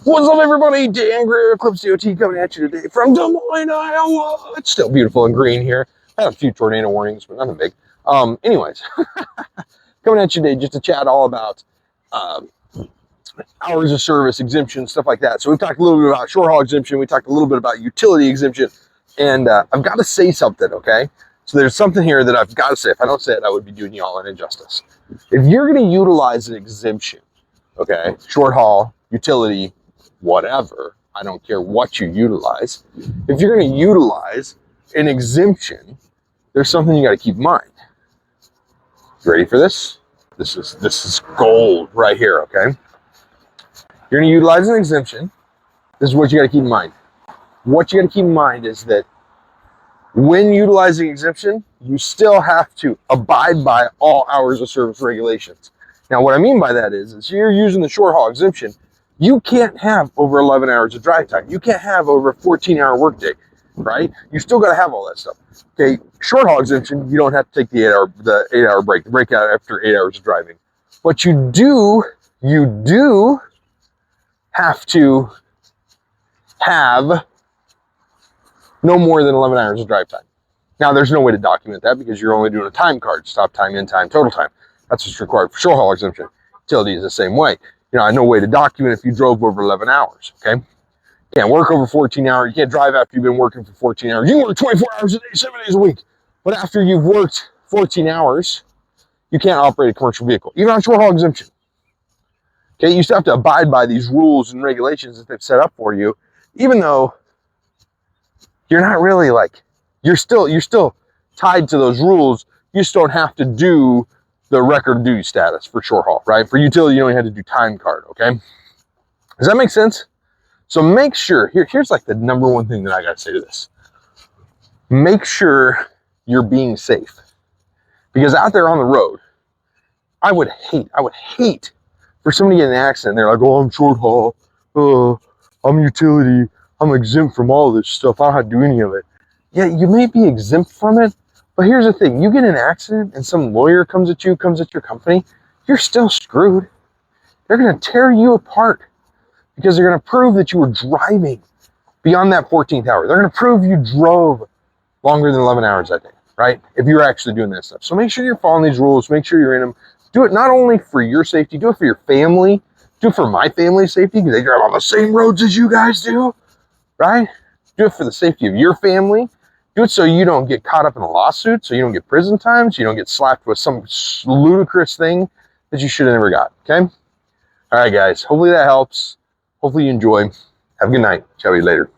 What's up, everybody? Dan Greer, Eclipse DOT, coming at you today from Des Moines, Iowa. It's still beautiful and green here. I had a few tornado warnings, but nothing big. Anyways, coming at you today just to chat all about hours of service, exemption, stuff like that. So we've talked a little bit about short haul exemption. We talked a little bit about utility exemption, and I've got to say something, okay? So there's something here that I've got to say. If I don't say it, I would be doing y'all an injustice. If you're going to utilize an exemption, okay, short haul, utility, whatever, I don't care what you utilize. If you're going to utilize an exemption, there's something you got to keep in mind. You ready for this? This is gold right here, okay? You're going to utilize an exemption. This is what you got to keep in mind. What you got to keep in mind is that when utilizing exemption, you still have to abide by all hours of service regulations. Now, what I mean by that is you're using the short haul exemption, you can't have over 11 hours of drive time. You can't have over a 14-hour workday, right? You still got to have all that stuff. Okay, short haul exemption, you don't have to take the 8-hour break, the breakout after 8 hours of driving. But you do have to have no more than 11 hours of drive time. Now, there's no way to document that because you're only doing a time card, stop time, end time, total time. That's what's required for short haul exemption. Utility is the same way. You know, no way to document if you drove over 11 hours, okay? You can't work over 14 hours. You can't drive after you've been working for 14 hours. You can work 24 hours a day, 7 days a week. But after you've worked 14 hours, you can't operate a commercial vehicle, even on short haul exemption. Okay, you still have to abide by these rules and regulations that they've set up for you, even though you're not really you're still tied to those rules. You just don't have to do the record of duty status for short haul, right? For utility, you only have to do time card, okay? Does that make sense? So make sure, here's like the number one thing that I gotta say to this. Make sure you're being safe. Because out there on the road, I would hate for somebody to get in an accident. They're like, oh, I'm short haul, I'm utility, I'm exempt from all this stuff, I don't have to do any of it. Yeah, you may be exempt from it, but here's the thing, you get in an accident and some lawyer comes at your company, you're still screwed. They're gonna tear you apart because they're gonna prove that you were driving beyond that 14th hour. They're gonna prove you drove longer than 11 hours that day, right? If you're actually doing that stuff. So make sure you're following these rules, make sure you're in them. Do it not only for your safety, do it for your family, do it for my family's safety because they drive on the same roads as you guys do, right? Do it for the safety of your family. Do it so you don't get caught up in a lawsuit, so you don't get prison time, so you don't get slapped with some ludicrous thing that you should have never got, okay? All right, guys, hopefully that helps. Hopefully you enjoy. Have a good night. Ciao, you later.